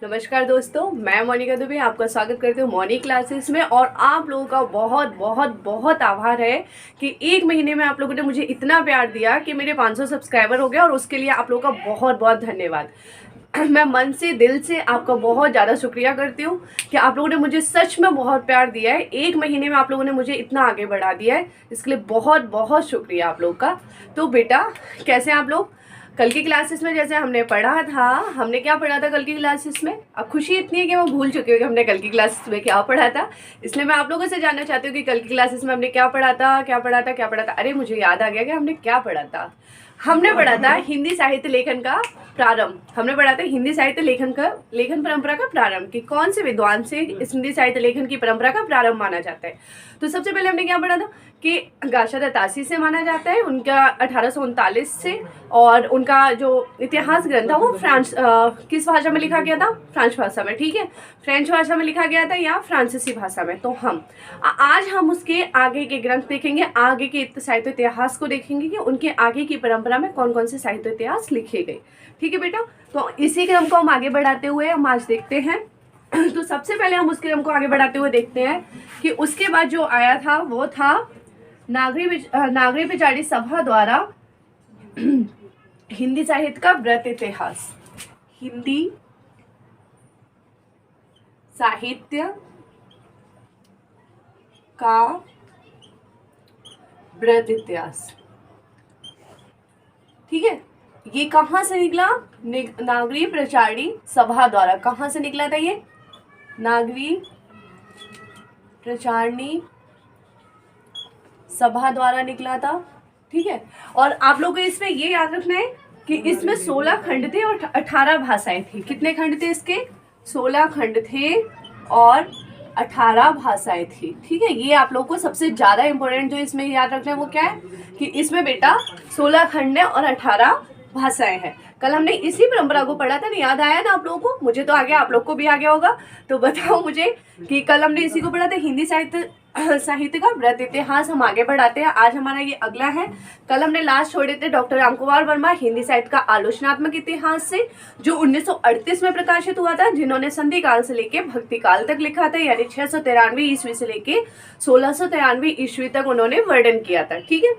नमस्कार दोस्तों, मैं मोनिका दुबे आपका स्वागत करती हूँ मॉर्निंग क्लासेस में। और आप लोगों का बहुत बहुत बहुत आभार है कि एक महीने में आप लोगों ने मुझे इतना प्यार दिया कि मेरे 500 सब्सक्राइबर हो गए, और उसके लिए आप लोगों का बहुत बहुत धन्यवाद। मैं मन से दिल से आपका बहुत ज़्यादा शुक्रिया करती हूँ कि आप लोगों ने मुझे सच में बहुत प्यार दिया है। एक महीने में आप लोगों ने मुझे इतना आगे बढ़ा दिया है, इसके लिए बहुत बहुत शुक्रिया आप लोग का। तो बेटा, कैसे हैं आप लोग? कल की क्लासेस में जैसे हमने पढ़ा था, हमने क्या पढ़ा था कल की क्लासेस में? अब खुशी इतनी है कि मैं भूल चुकी हूँ कि हमने कल की क्लासेस में क्या पढ़ा था। इसलिए मैं आप लोगों से जानना चाहती हूँ कि कल की क्लासेस में हमने क्या पढ़ा था, क्या पढ़ा था, क्या पढ़ा था। अरे, मुझे याद आ गया कि हमने क्या पढ़ा था। हमने पढ़ा था हिंदी साहित्य लेखन का प्रारंभ। हमने पढ़ा था हिंदी साहित्य लेखन परंपरा का प्रारंभ, कि कौन से विद्वान से इस हिंदी साहित्य लेखन की परंपरा का प्रारंभ माना जाता है। तो सबसे पहले हमने क्या पढ़ा था कि गाशा दत्तासी से माना जाता है, उनका 1839 से। और उनका जो इतिहास ग्रंथ था वो किस भाषा में लिखा गया था? फ्रांस भाषा में। ठीक है, फ्रेंच भाषा में लिखा गया था या फ्रांसीसी भाषा में। तो आज हम उसके आगे के ग्रंथ देखेंगे, आगे के साहित्य इतिहास को देखेंगे कि उनके आगे की परंपरा में कौन कौन से साहित्य इतिहास लिखे गए। ठीक है बेटा, तो इसी क्रम को हम आगे बढ़ाते हुए हम आज देखते हैं। तो सबसे पहले हम उस क्रम को आगे बढ़ाते हुए देखते हैं कि उसके बाद जो आया था वो था नागरी पिछाड़ी सभा द्वारा हिंदी साहित्य का वृत्त इतिहास। हिंदी साहित्य का वृत्त इतिहास। ठीक है, ये कहाँ से निकला? नागरी प्रचारणी सभा द्वारा। कहाँ से निकला था ये? नागरी प्रचारणी सभा द्वारा निकला था। ठीक है, और आप लोगों को इसमें ये याद रखना है कि इसमें 16 खंड थे और 18 भाषाएं थी। कितने खंड थे इसके? 16 खंड थे और 18 भाषाएं थी। ठीक है, ये आप लोगों को सबसे ज्यादा इंपॉर्टेंट जो इसमें याद रखना है वो क्या है कि इसमें बेटा 16 खंड है और 18 भाषाएं हैं। कल हमने इसी परंपरा को पढ़ा था ना, याद आया ना आप लोगों को? मुझे तो आ गया, आप लोग को भी आ गया होगा। तो बताओ मुझे कि कल हमने इसी को पढ़ा था, हिंदी साहित्य का वृत्त इतिहास। हम आगे बढ़ाते हैं, आज हमारा ये अगला है। कल हमने लास्ट छोड़े थे डॉक्टर रामकुमार वर्मा हिंदी साहित्य का आलोचनात्मक इतिहास से, जो 1938 में प्रकाशित हुआ था, जिन्होंने संधि काल से लेके भक्ति काल तक लिखा था, यानी 693 ईस्वी से लेके 1693 ईस्वी तक उन्होंने वर्णन किया था। ठीक है,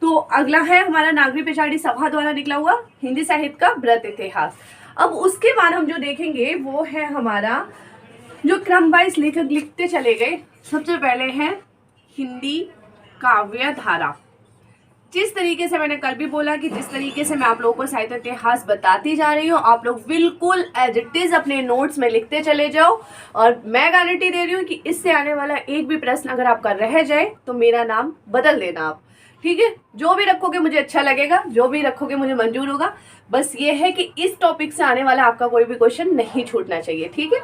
तो अगला है हमारा नागरी पिछाड़ी सभा द्वारा निकला हुआ हिंदी साहित्य का वृत्त इतिहास। अब उसके बाद हम जो देखेंगे वो है हमारा जो क्रम वाइज लेखक लिखते चले गए। सबसे पहले है हिंदी काव्य धारा। जिस तरीके से मैंने कल भी बोला कि जिस तरीके से मैं आप लोगों को साहित्य इतिहास बताती जा रही हूँ, आप लोग बिल्कुल एज इट इज अपने नोट्स में लिखते चले जाओ। और मैं गारंटी दे रही हूँ कि इससे आने वाला एक भी प्रश्न अगर आपका रह जाए तो मेरा नाम बदल देना आप। ठीक है, जो भी रखोगे मुझे अच्छा लगेगा, जो भी रखोगे मुझे मंजूर होगा। बस ये है कि इस टॉपिक से आने वाला आपका कोई भी क्वेश्चन नहीं छूटना चाहिए। ठीक है,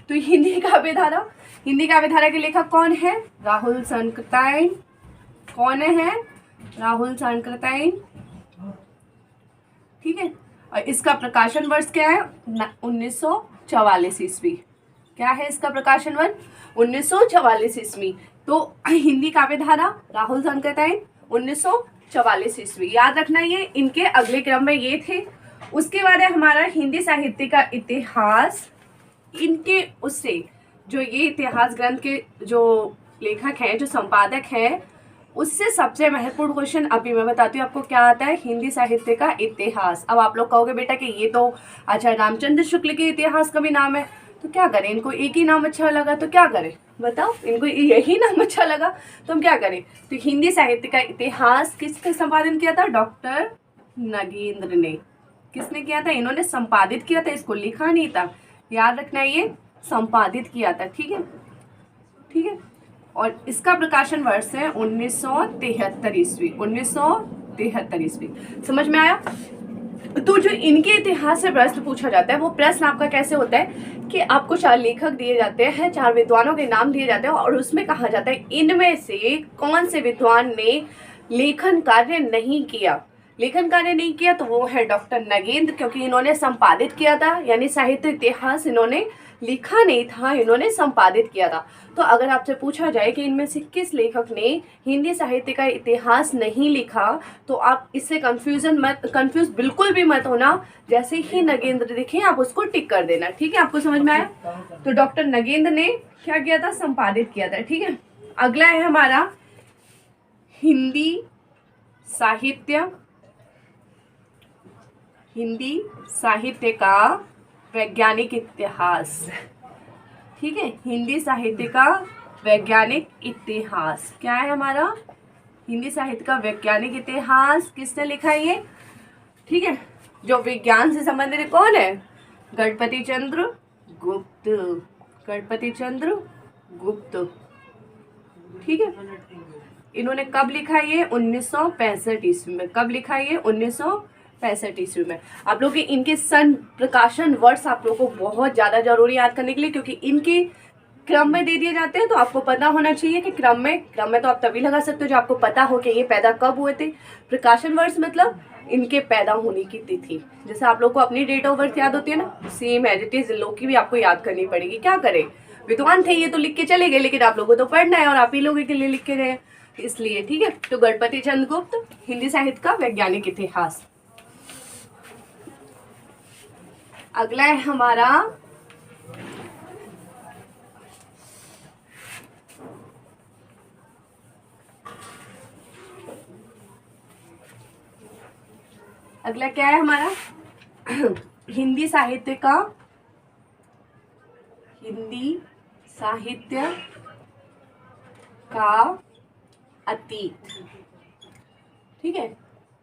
तो हिंदी काव्य धारा के लेखक कौन है? राहुल सनकताइन। कौन है? राहुल सनकताइन। ठीक है, और इसका प्रकाशन वर्ष क्या है? 1944 ईस्वी। क्या है इसका प्रकाशन वर्ष? 1944 ईस्वी। तो हिंदी काव्य धारा राहुल सनकताइन 1944 ईस्वी। याद रखना, ये इनके अगले क्रम में ये थे। उसके बाद है हमारा हिंदी साहित्य का इतिहास। इनके उससे जो ये इतिहास ग्रंथ के जो लेखक हैं, जो संपादक हैं, उससे सबसे महत्वपूर्ण क्वेश्चन अभी मैं बताती हूँ आपको क्या आता है। हिंदी साहित्य का इतिहास। अब आप लोग कहोगे बेटा कि ये तो आचार्य रामचंद्र शुक्ल के इतिहास का भी नाम है, तो क्या करें? इनको एक ही नाम अच्छा लगा तो क्या करें? बताओ, इनको यही नाम अच्छा लगा तो हम क्या करें? तो हिंदी साहित्य का इतिहास किसने संपादन किया था? डॉक्टर नगेंद्र ने। किसने किया था? इन्होंने संपादित किया था, इसको लिखा नहीं था। याद रखना, ये संपादित किया था। ठीक है, ठीक है, और इसका प्रकाशन वर्ष है 1973 ईस्वी। 1973 ईस्वी। समझ में आया? तो जो इनके इतिहास से प्रश्न पूछा जाता है वो प्रश्न आपका कैसे होता है कि आपको 4 लेखक दिए जाते हैं, 4 विद्वानों के नाम दिए जाते हैं, और उसमें कहा जाता है इनमें से कौन से विद्वान ने लेखन कार्य नहीं किया। लेखन कार्य नहीं किया तो वो है डॉक्टर नगेंद्र, क्योंकि इन्होंने संपादित किया था, यानी साहित्य इतिहास इन्होंने लिखा नहीं था, इन्होंने संपादित किया था। तो अगर आपसे पूछा जाए कि इनमें से किस लेखक ने हिंदी साहित्य का इतिहास नहीं लिखा, तो आप इससे कंफ्यूज बिल्कुल भी मत होना। जैसे ही नगेंद्र दिखे आप उसको टिक कर देना, ठीक है? आपको समझ में आया? तो डॉक्टर नगेंद्र ने क्या किया था? संपादित किया था, ठीक है। अगला है हमारा हिंदी साहित्य का वैज्ञानिक इतिहास, ठीक है। हिंदी साहित्य का वैज्ञानिक इतिहास क्या है हमारा? हिंदी साहित्य का वैज्ञानिक इतिहास किसने लिखा है ये? ठीक है, जो विज्ञान से संबंधित कौन है? गणपति चंद्र गुप्त, ठीक है। इन्होंने कब लिखा ये? 1965 ईस्वी में। कब लिखा ये? 1965 ईस्वी में। आप लोग इनके सन प्रकाशन वर्ष आप लोग को बहुत ज़्यादा जरूरी याद करने के लिए, क्योंकि इनके क्रम में दे दिए जाते हैं, तो आपको पता होना चाहिए कि क्रम में तो आप तभी लगा सकते हो जो आपको पता हो कि ये पैदा कब हुए थे। प्रकाशन वर्ष मतलब इनके पैदा होने की तिथि। जैसे आप लोग को अपनी डेट ऑफ बर्थ याद होती है ना, सेम एज इट इज लोग की भी आपको याद करनी पड़ेगी। क्या करें, विद्वान थे ये तो लिख के चले गए, लेकिन आप लोगों को तो पढ़ना है और आप ही लोगों के लिए लिख के गए, इसलिए, ठीक है। तो गणपति चंद्र गुप्त, हिंदी साहित्य का वैज्ञानिक इतिहास। अगला है हमारा अगला क्या है हमारा? हिंदी साहित्य का अतीत, ठीक है।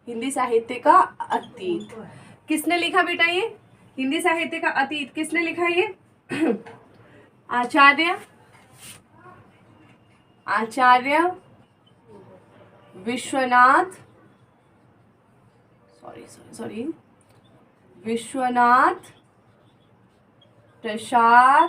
हिंदी साहित्य का अतीत किसने लिखा बेटा? ये हिंदी साहित्य का अतीत किसने लिखा? ये आचार्य विश्वनाथ प्रसाद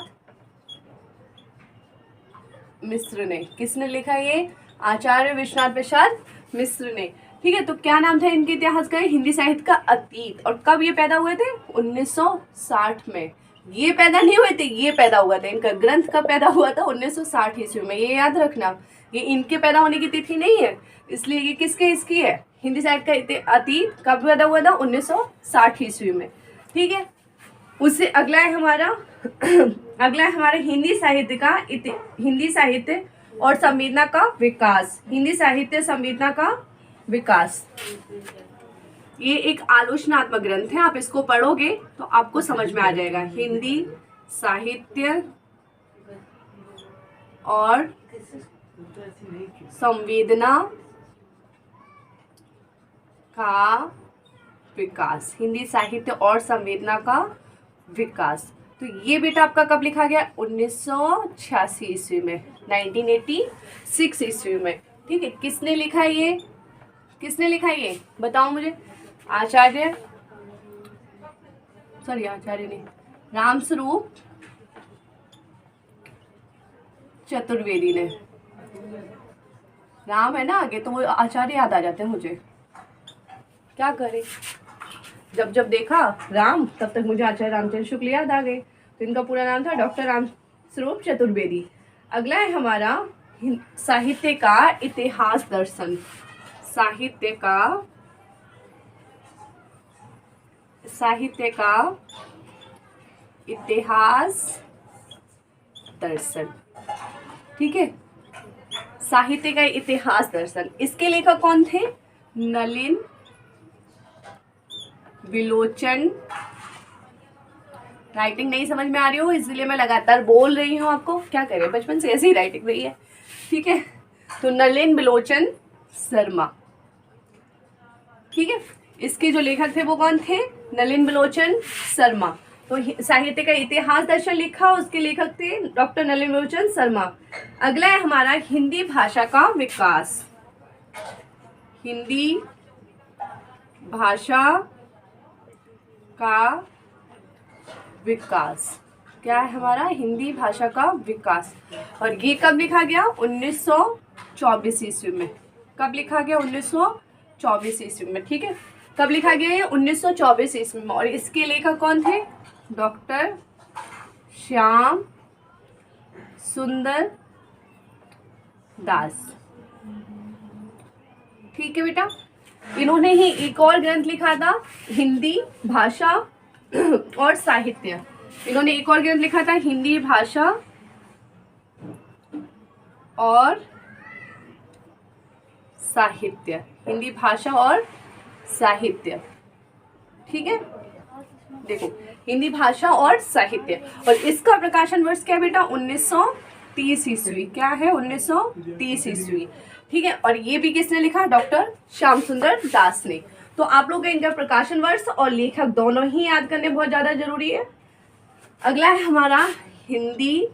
मिश्र ने। किसने लिखा ये? आचार्य विश्वनाथ प्रसाद मिश्र ने, ठीक है। तो क्या नाम था इनके इतिहास का? हिंदी साहित्य का अतीत। और कब ये पैदा हुए थे? 1960 में। ये पैदा नहीं हुए थे, ये पैदा हुआ था। इनका ग्रंथ कब पैदा हुआ था? 1960 ईस्वी में। ये याद रखना, ये इनके पैदा होने की तिथि नहीं है, इसलिए ये इसकी है। हिंदी साहित्य का अतीत कब पैदा हुआ था? 1960 ईस्वी में, ठीक है। उससे अगला है हमारा हिंदी साहित्य और संवेदना का विकास। हिंदी साहित्य संवेदना का विकास, ये एक आलोचनात्मक ग्रंथ है। आप इसको पढ़ोगे तो आपको समझ में आ जाएगा। हिंदी साहित्य और संवेदना का विकास। हिंदी साहित्य और संवेदना का विकास। तो ये बेटा आपका कब लिखा गया? 1986 ईस्वी में, 1986 ईस्वी में, ठीक है। किसने लिखा ये? बताओ मुझे। आचार्य नहीं, रामस्वरूप चतुर्वेदी ने। राम है ना आगे, तो वो आचार्य याद आ जाते हैं मुझे। क्या करें, जब देखा राम, तब तक मुझे आचार्य रामचंद्र शुक्ल याद आ गए। तो इनका पूरा नाम था डॉक्टर रामस्वरूप चतुर्वेदी। अगला है हमारा साहित्य का इतिहास दर्शन। साहित्य का इतिहास दर्शन, ठीक है। साहित्य का इतिहास दर्शन, इसके लेखक कौन थे? नलिन विलोचन। राइटिंग नहीं समझ में आ रही हो इसलिए मैं लगातार बोल रही हूँ आपको, क्या करें, बचपन से ऐसी ही राइटिंग रही है, ठीक है। तो नलिन विलोचन शर्मा, ठीक है। इसके जो लेखक थे वो कौन थे? नलिन विलोचन शर्मा। तो साहित्य का इतिहास दर्शन लिखा, उसके लेखक थे डॉक्टर नलिन विलोचन शर्मा। अगला है हमारा हिंदी भाषा का विकास। हिंदी भाषा का विकास क्या है हमारा? हिंदी भाषा का विकास। और ये कब लिखा गया? 1924 ईस्वी में। कब लिखा गया? 1924 ईस्वी में, ठीक है। कब लिखा गया है? 1924 ईस्वी में। और इसके लेखक कौन थे? डॉक्टर श्याम सुंदर दास। ठीक है बेटा। इन्होंने ही एक और ग्रंथ लिखा था, हिंदी भाषा और साहित्य। इन्होंने एक और ग्रंथ लिखा था, हिंदी भाषा और साहित्य। हिंदी भाषा और साहित्य। ठीक है, देखो हिंदी भाषा और साहित्य। और इसका प्रकाशन वर्ष क्या है बेटा? 1930 ईस्वी। क्या है? 1930 ईस्वी। ठीक है। और ये भी किसने लिखा? डॉक्टर श्याम सुंदर दास ने। तो आप लोग इनका प्रकाशन वर्ष और लेखक दोनों ही याद करने बहुत ज्यादा जरूरी है। अगला है हमारा हिंदी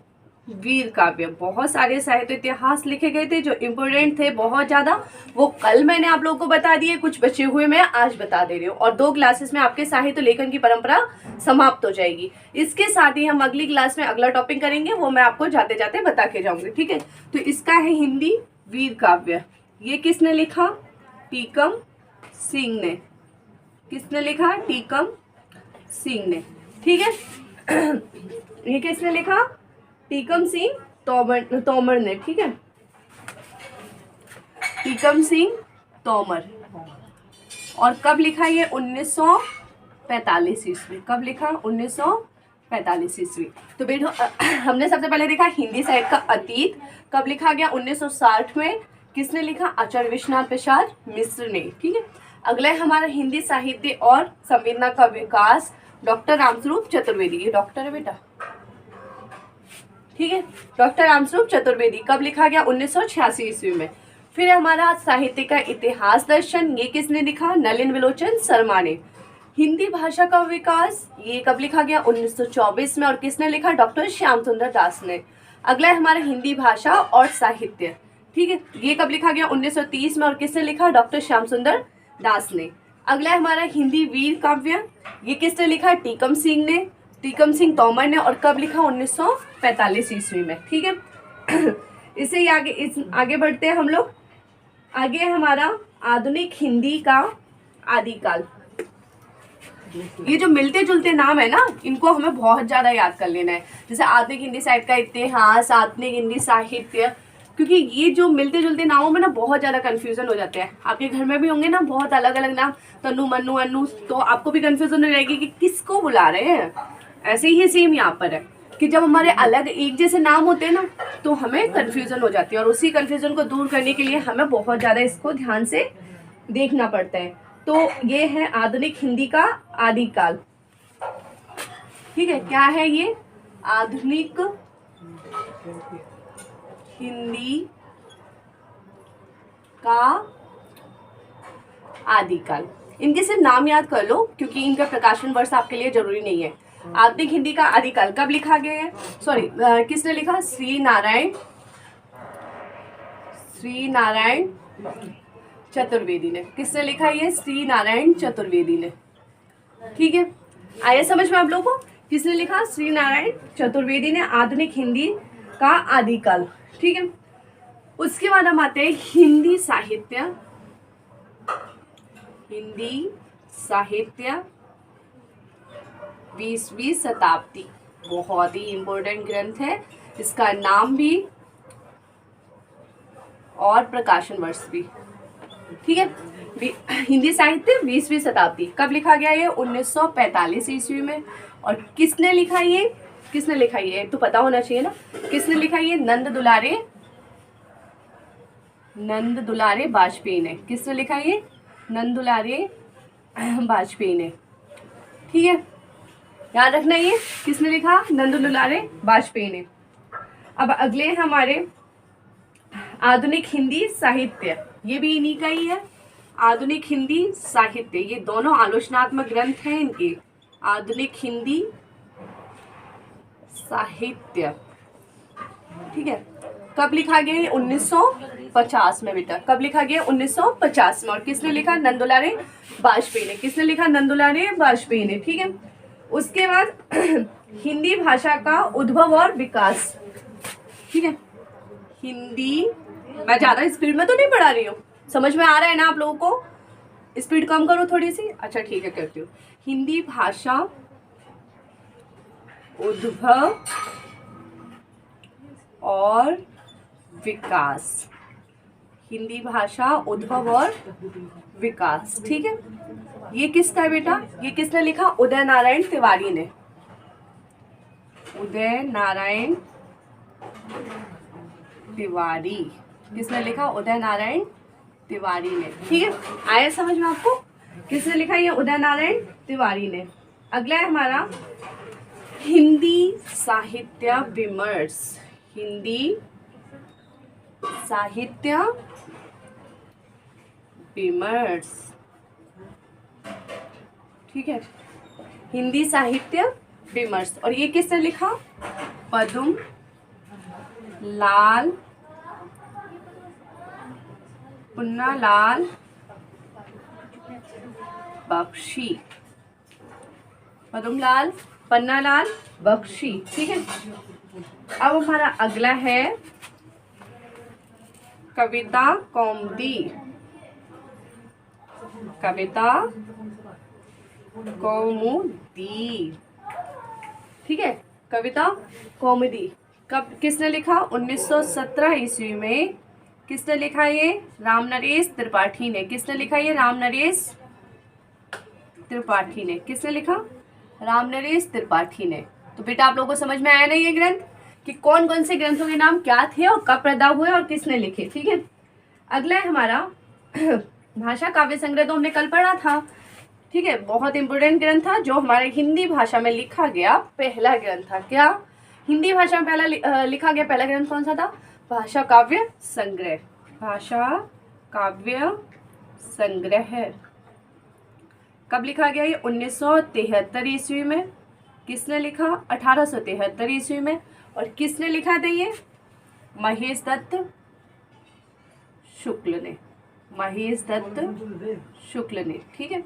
वीर काव्य। बहुत सारे साहित्य इतिहास लिखे गए थे जो इम्पोर्टेंट थे बहुत ज्यादा, वो कल मैंने आप लोगों को बता दिए, कुछ बचे हुए मैं आज बता दे रही हूँ। और 2 क्लासेस में आपके साहित्य लेखन की परंपरा समाप्त हो जाएगी। इसके साथ ही हम अगली क्लास में अगला टॉपिक करेंगे, वो मैं आपको जाते जाते बता के जाऊंगी। ठीक है। तो इसका है हिंदी वीर काव्य। ये किसने लिखा? टीकम सिंह ने। किसने लिखा? टीकम सिंह ने। ठीक है। ये किसने लिखा? टीकम सिंह तोमर ने। ठीक है, टीकम सिंह तोमर। और कब लिखा ये? 1945 ईस्वी। कब लिखा? 1945 ईस्वी। तो बेटो हमने सबसे पहले देखा हिंदी साहित्य का अतीत। कब लिखा गया? 1960 में। किसने लिखा? आचार्य विश्वनाथ प्रसाद मिश्र ने। ठीक है। अगला है हमारा हिंदी साहित्य और संवेदना का विकास, डॉक्टर रामस्वरूप चतुर्वेदी। ये डॉक्टर है बेटा। ठीक है, डॉक्टर रामस्वरूप चतुर्वेदी। कब लिखा गया? 1986 ईस्वी में। फिर हमारा साहित्य का इतिहास दर्शन, ये किसने लिखा? नलिन विलोचन शर्मा ने। हिंदी भाषा का विकास, ये कब लिखा गया? 1924 में। और किसने लिखा? डॉक्टर श्याम सुंदर दास ने। अगला है हमारा हिंदी भाषा और साहित्य। ठीक है, ये कब लिखा गया? 1930 में। और किसने लिखा? डॉक्टर श्याम सुंदर दास ने। अगला है हमारा हिंदी वीर काव्य। ये किसने लिखा? टीकम सिंह ने, टीकम सिंह तोमर ने। और कब लिखा? 1945 ईस्वी में। ठीक है। इसे ही आगे बढ़ते हैं हम लोग। आगे है हमारा आधुनिक हिंदी का आदिकाल। ये जो मिलते जुलते नाम है ना, इनको हमें बहुत ज्यादा याद कर लेना है। जैसे आधुनिक हिंदी साहित्य का इतिहास, आधुनिक हिंदी साहित्य, क्योंकि ये जो मिलते जुलते नामों में ना बहुत ज्यादा कंफ्यूजन हो जाते हैं। आपके घर में भी होंगे ना बहुत अलग अलग नाम, तनु मनु अनु, तो आपको भी कंफ्यूजन हो जाएगी कि किसको बुला रहे हैं। ऐसे ही सेम यहाँ पर है कि जब हमारे अलग एक जैसे नाम होते हैं ना, तो हमें कंफ्यूजन हो जाती है। और उसी कंफ्यूजन को दूर करने के लिए हमें बहुत ज़्यादा इसको ध्यान से देखना पड़ता है। तो ये है आधुनिक हिंदी का आदिकाल। ठीक है, क्या है ये? आधुनिक हिंदी का आदिकाल। इनके सिर्फ नाम याद कर लो क्योंकि इनका प्रकाशन वर्ष आपके लिए जरूरी नहीं है। आधुनिक हिंदी का आदिकाल कब लिखा गया है? सॉरी, किसने लिखा? श्री नारायण चतुर्वेदी ने। किसने लिखा? ये श्री नारायण चतुर्वेदी ने। ठीक है, आया समझ में आप लोगों को? किसने लिखा? श्री नारायण चतुर्वेदी ने आधुनिक हिंदी का आदिकाल। ठीक है, उसके बाद हम आते हैं हिंदी साहित्य। हिंदी साहित्य 20वीं शताब्दी, बहुत ही इंपॉर्टेंट ग्रंथ है। इसका नाम भी और प्रकाशन वर्ष भी। ठीक है, हिंदी साहित्य 20वीं शताब्दी कब लिखा गया? ये 1945 ईस्वी में। और किसने लिखा ये? किसने लिखा ये तो पता होना चाहिए ना। किसने लिखा ये? नंद दुलारे वाजपेयी ने। किसने लिखा ये? नंद दुलारे वाजपेयी ने। ठीक है, याद रखना ये किसने लिखा? नंद दुलारे वाजपेयी ने। अब अगले हमारे आधुनिक हिंदी साहित्य, ये भी इन्हीं का ही है। आधुनिक हिंदी साहित्य, ये दोनों आलोचनात्मक ग्रंथ हैं इनके। आधुनिक हिंदी साहित्य, ठीक है, कब लिखा गया? 1950 में बेटा। कब लिखा गया? 1950 में। और किसने लिखा? नंद दुलारे वाजपेयी ने। किसने लिखा? नंद दुलारे वाजपेयी ने। ठीक है, उसके बाद हिंदी भाषा का उद्भव और विकास। ठीक है, हिंदी, मैं ज्यादा स्पीड में तो नहीं पढ़ा रही हूँ, समझ में आ रहा है ना आप लोगों को? स्पीड कम करो थोड़ी सी। अच्छा ठीक है, करती हूँ। हिंदी भाषा उद्भव और विकास। हिंदी भाषा उद्भव और विकास, ठीक है। ये किसका है बेटा? ये किसने लिखा? उदय नारायण तिवारी ने। उदय नारायण तिवारी, किसने लिखा? उदय नारायण तिवारी ने, ठीक है। आया समझ में आपको? किसने लिखा? ये उदय नारायण तिवारी ने। अगला है हमारा हिंदी साहित्य विमर्श। हिंदी साहित्य विमर्श, ठीक है। हिंदी साहित्य विमर्श। और ये किसने लिखा? पद्म लाल पुन्नालाल बख्शी। पद्मलाल पन्नालाल बख्शी, ठीक है। अब हमारा अगला है कविता कौमुदी। कविता कौमुदी, ठीक है। कविता कौमुदी कब किसने लिखा? 1917 ईस्वी में। किसने लिखा? ये रामनरेश त्रिपाठी ने। किसने लिखा? ये रामनरेश त्रिपाठी ने। किसने लिखा? रामनरेश त्रिपाठी ने। तो बेटा आप लोगों को समझ में आया ना ये ग्रंथ, कि कौन कौन से ग्रंथों के नाम क्या थे और कब पैदा हुए और किसने लिखे, ठीक है। अगला है हमारा भाषा काव्य संग्रह, तो हमने कल पढ़ा था, ठीक है। बहुत इंपोर्टेंट ग्रंथ था जो हमारे हिंदी भाषा में लिखा गया पहला ग्रंथ था। क्या हिंदी भाषा में पहला लिखा गया पहला ग्रंथ कौन सा था? भाषा काव्य संग्रह। भाषा काव्य संग्रह कब लिखा गया? ये 1973 ईस्वी में। किसने लिखा? 1873 ईस्वी में। और किसने लिखा था ये? महेश दत्त शुक्ल ने। महेश दत्त शुक्ल ने, ठीक है।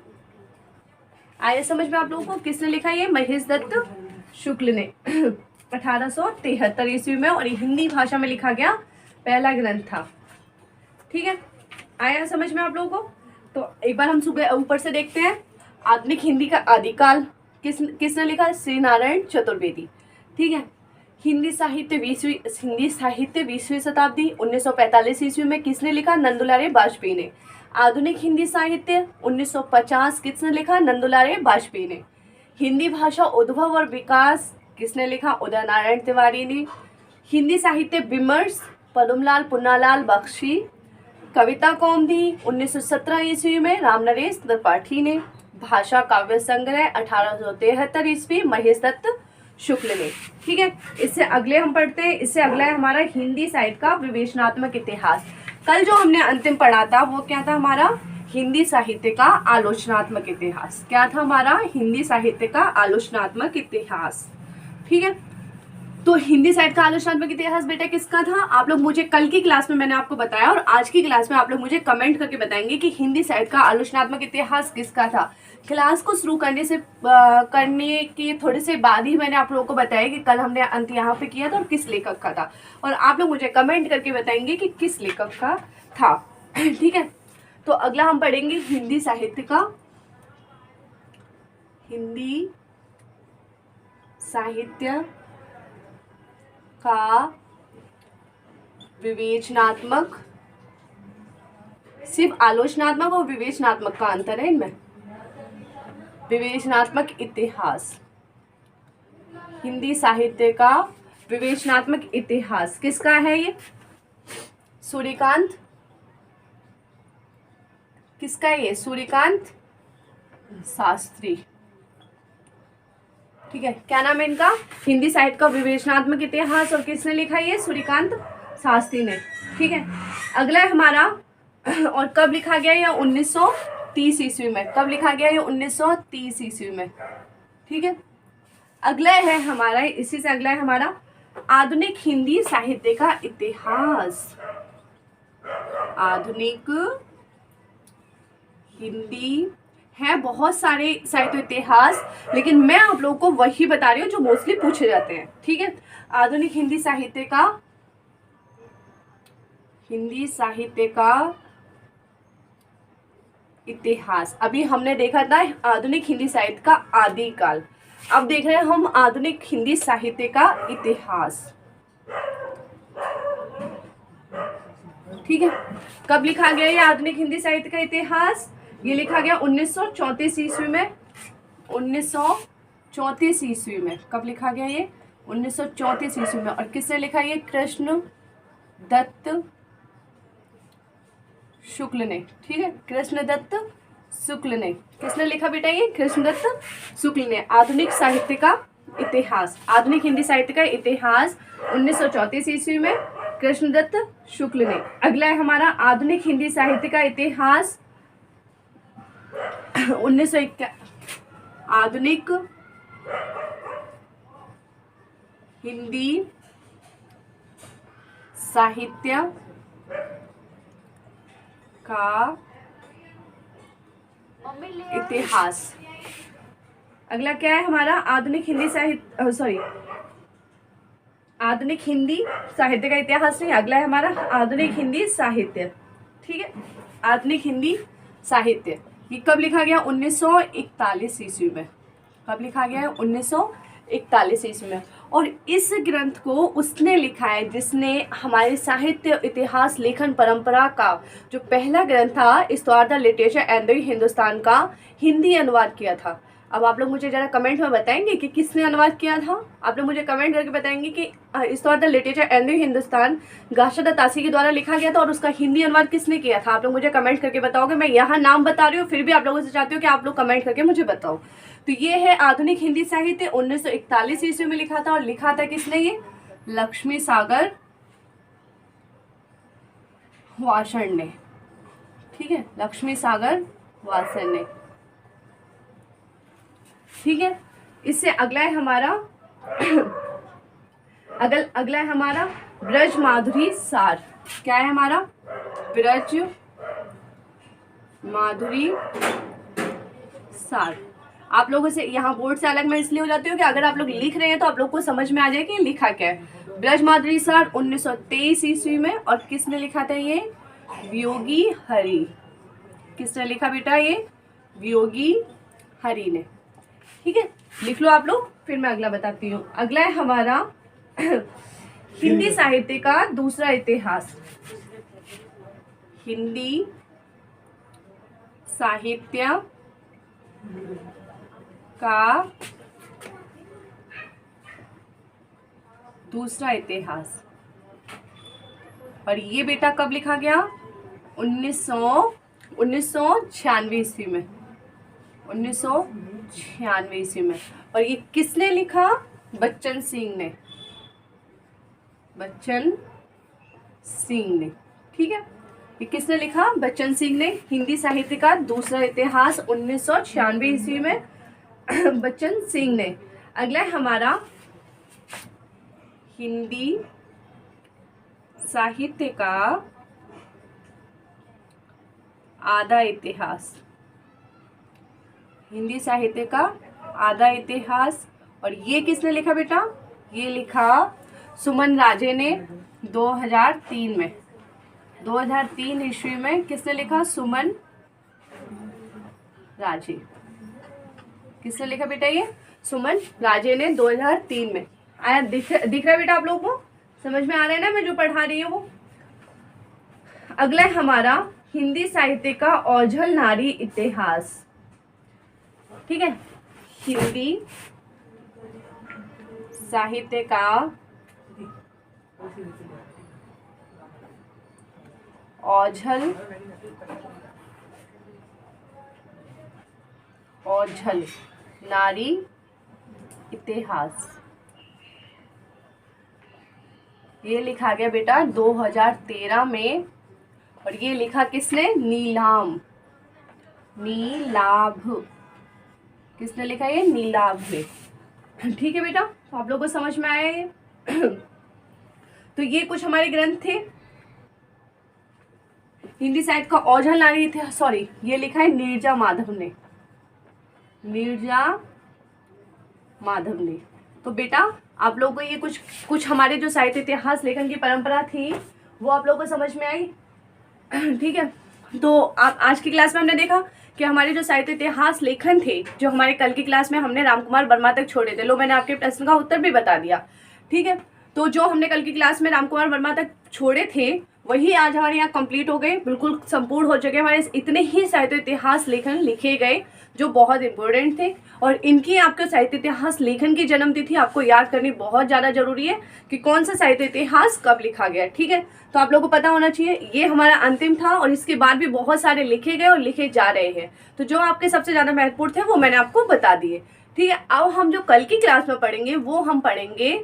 आया समझ में आप लोगों को? किसने लिखा? ये महेश दत्त शुक्ल ने 1873 ईस्वी में। और ये हिंदी भाषा में लिखा गया पहला ग्रंथ था, ठीक है। आया समझ में आप लोगों को? तो एक बार हम ऊपर से देखते हैं। आधुनिक हिंदी का आदिकाल किसने लिखा? श्री नारायण चतुर्वेदी, ठीक है। हिंदी साहित्य 20वीं शताब्दी 1945 ईस्वी में। किसने लिखा? नंदुलारे बाजपेयी ने। आधुनिक हिंदी साहित्य 1950 किसने लिखा? नंदुलारे बाजपेयी ने। हिंदी भाषा उद्भव और विकास किसने लिखा? उदय नारायण तिवारी ने। हिंदी साहित्य विमर्श पद्मलाल पुन्नालाल बख्शी। कविता कौमुदी 1917 ईस्वी में रामनरेश त्रिपाठी ने। भाषा काव्य संग्रह 1873 ईस्वी महेश दत्त शुक्ल ने, ठीक है। इससे अगले हम पढ़ते हैं। इससे अगला है हमारा हिंदी साहित्य का विवेचनात्मक इतिहास। कल जो हमने अंतिम पढ़ा था वो क्या था? हमारा हिंदी साहित्य का आलोचनात्मक इतिहास। क्या था हमारा? हिंदी साहित्य का आलोचनात्मक इतिहास, ठीक है। तो हिंदी साहित्य का आलोचनात्मक इतिहास बेटा किसका था? आप लोग मुझे कल की क्लास में मैंने आपको बताया, और आज की क्लास में आप लोग मुझे कमेंट करके बताएंगे कि हिंदी साहित्य का आलोचनात्मक इतिहास किसका था। क्लास को शुरू करने के थोड़े से बाद ही मैंने आप लोगों को बताया कि कल हमने अंत यहाँ पे किया था और किस लेखक का था, और आप लोग मुझे कमेंट करके बताएंगे कि किस लेखक का था, ठीक है। तो अगला हम पढ़ेंगे हिंदी साहित्य का विवेचनात्मक। सिर्फ आलोचनात्मक और विवेचनात्मक का अंतर है इनमें। विवेचनात्मक इतिहास, हिंदी साहित्य का विवेचनात्मक इतिहास किसका है? ये सूर्यकांत। किसका है ये? सूर्यकांत शास्त्री, ठीक है। क्या नाम है इनका? हिंदी साहित्य का विवेचनात्मक इतिहास। और किसने लिखा? ये सूर्यकांत शास्त्री ने, ठीक है। अगला है हमारा, और कब लिखा गया? ये 1930 ईस्वी में। कब लिखा गया? ये 1930 ईस्वी में, ठीक है। अगला है हमारा, इसी से अगला है हमारा आधुनिक हिंदी साहित्य का इतिहास। आधुनिक हिंदी है बहुत सारे साहित्य इतिहास, लेकिन मैं आप लोगों को वही बता रही हूँ जो मोस्टली पूछे जाते हैं, ठीक है। आधुनिक हिंदी साहित्य का इतिहास। अभी हमने देखा था आधुनिक हिंदी साहित्य का आदिकाल, अब देख रहे हैं हम आधुनिक हिंदी साहित्य का इतिहास। ठीक है, कब लिखा गया ये आधुनिक हिंदी साहित्य का इतिहास? ये लिखा गया 1934 ईस्वी में। 1934 ईस्वी में कब लिखा गया ये? 1934 ईस्वी में। और किसने लिखा ये? कृष्ण दत्त शुक्ल ने। ठीक है, कृष्ण दत्त शुक्ल ने। किसने लिखा बेटा ये? कृष्ण दत्त शुक्ल ने। आधुनिक साहित्य का इतिहास, आधुनिक हिंदी साहित्य का इतिहास 1934 ईस्वी में कृष्णदत्त शुक्ल ने। अगला है हमारा आधुनिक हिंदी साहित्य का इतिहास 1951। आधुनिक हिंदी साहित्य का इतिहास। अगला क्या है हमारा? आधुनिक हिंदी साहित्य, सॉरी, आधुनिक हिंदी साहित्य का इतिहास नहीं, अगला है हमारा आधुनिक हिंदी साहित्य। ठीक है, आधुनिक हिंदी साहित्य ये कब लिखा गया? 1941 ईस्वी में। कब लिखा गया है? 1941 ईस्वी में। और इस ग्रंथ को उसने लिखा है जिसने हमारे साहित्य इतिहास लेखन परंपरा का जो पहला ग्रंथ था history the literature and the Hindustan का हिंदी अनुवाद किया था। अब आप लोग मुझे जरा कमेंट में बताएंगे कि किसने अनुवाद किया था? आप लोग मुझे कमेंट करके बताएंगे कि history the literature and the Hindustan गाशा तासी के द्वारा लिखा गया था और उसका हिंदी अनुवाद किसने किया था? आप लोग मुझे कमेंट करके बताओगे। मैं यहाँ नाम बता रही हूँ, फिर भी आप लोगों से चाहती हूँ कि आप लोग कमेंट करके मुझे बताओ। तो ये है आधुनिक हिंदी साहित्य, 1941 ईस्वी में लिखा था। और लिखा था किसने? ये लक्ष्मी सागर वासण ने। ठीक है, लक्ष्मी सागर वासण ने। ठीक है, इससे अगला है हमारा अगला है हमारा ब्रज माधुरी सार। क्या है हमारा? ब्रज माधुरी सार। आप लोगों से यहाँ बोर्ड से अलग मैं इसलिए हो जाती हूँ कि अगर आप लोग लिख रहे हैं तो आप लोग को समझ में आ जाए कि लिखा क्या है। ब्रज माधुरी सार 1923 ईस्वी में। और किसने लिखा था ये? वियोगी हरि। किसने लिखा बेटा? ये वियोगी हरि ने। ठीक है, लिख लो आप लोग, फिर मैं अगला बताती हूँ। अगला है हमारा हिंदी साहित्य का दूसरा इतिहास। हिंदी साहित्य का दूसरा इतिहास। और ये बेटा कब लिखा गया? 1996 ईस्वी में। 1996 ईस्वी में। और ये किसने लिखा? बच्चन सिंह ने। बच्चन सिंह ने। ठीक है, ये किसने लिखा? बच्चन सिंह ने। हिंदी साहित्य का दूसरा इतिहास 1996 ईस्वी में बच्चन सिंह ने। अगला है हमारा हिंदी साहित्य का आधा इतिहास। हिंदी साहित्य का आधा इतिहास। और ये किसने लिखा बेटा? ये लिखा सुमन राजे ने 2003 में। 2003 ईस्वी में किसने लिखा? सुमन राजे। किसने लिखा बेटा? ये सुमन राजे ने 2003 में। आया? दिख रहा है बेटा आप लोगों को? समझ में आ रहा है ना मैं जो पढ़ा रही हूँ वो? अगला है हमारा हिंदी साहित्य का ओझल नारी इतिहास। ठीक है, हिंदी साहित्य का ओझल नारी इतिहास। ये लिखा गया बेटा 2013 में। और ये लिखा किसने? नीलाभ। किसने लिखा? ये नीलाभ ने। ठीक है बेटा, तो आप लोगों को समझ में आया ये? तो ये कुछ हमारे ग्रंथ थे हिंदी साहित्य का ओझल नारी इतिहास। सॉरी, ये लिखा है नीरजा माधव ने। नीरजा माधव ने। तो बेटा आप लोगों को ये कुछ हमारे जो साहित्य इतिहास लेखन की परंपरा थी वो आप लोगों को समझ में आई? ठीक है, तो आप आज की क्लास में हमने देखा कि हमारे जो साहित्य इतिहास लेखन थे, जो हमारे कल की क्लास में हमने रामकुमार वर्मा तक छोड़े थे, लो मैंने आपके प्रश्न का उत्तर भी बता दिया, ठीक है। तो जो हमने कल की क्लास में रामकुमार वर्मा तक छोड़े थे वही आज हमारे यहाँ कंप्लीट हो गए, बिल्कुल संपूर्ण हो चुके। हमारे इतने ही साहित्य इतिहास लेखन लिखे गए जो बहुत इंपॉर्टेंट थे, और इनकी आपके साहित्य इतिहास लेखन की जन्मतिथि आपको याद करनी बहुत ज़्यादा जरूरी है कि कौन सा साहित्य इतिहास कब लिखा गया, ठीक है। तो आप लोगों को पता होना चाहिए। ये हमारा अंतिम था और इसके बाद भी बहुत सारे लिखे गए और लिखे जा रहे हैं। तो जो आपके सबसे ज़्यादा महत्वपूर्ण थे वो मैंने आपको बता दिए, ठीक है। अब हम जो कल की क्लास में पढ़ेंगे वो हम पढ़ेंगे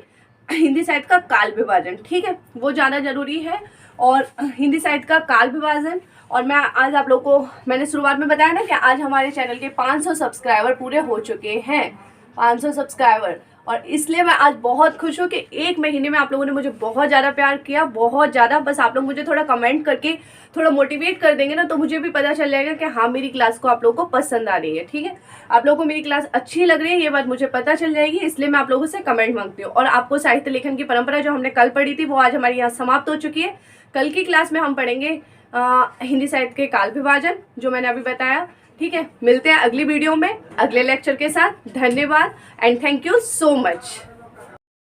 हिंदी साहित्य का काल विभाजन, ठीक है, वो ज़्यादा जरूरी है। और हिंदी साहित्य का काल विभाजन, और मैं आज आप लोगों को मैंने शुरुआत में बताया ना कि आज हमारे चैनल के 500 सब्सक्राइबर पूरे हो चुके हैं, 500 सब्सक्राइबर। और इसलिए मैं आज बहुत खुश हूँ कि एक महीने में आप लोगों ने मुझे बहुत ज़्यादा प्यार किया, बहुत ज़्यादा। बस आप लोग मुझे थोड़ा कमेंट करके थोड़ा मोटिवेट कर देंगे ना, तो मुझे भी पता चल जाएगा कि हाँ मेरी क्लास को आप लोगों को पसंद आ रही है, ठीक है। आप लोगों को मेरी क्लास अच्छी लग रही है ये बात मुझे पता चल जाएगी, इसलिए मैं आप लोगों से कमेंट मांगती हूँ। और आपको साहित्य लेखन की परंपरा जो हमने कल पढ़ी थी वो आज हमारी यहाँ समाप्त हो चुकी है। कल की क्लास में हम पढ़ेंगे हिंदी साहित्य के काल विभाजन, जो मैंने अभी बताया, ठीक है। मिलते हैं अगली वीडियो में अगले लेक्चर के साथ। धन्यवाद and thank you so much.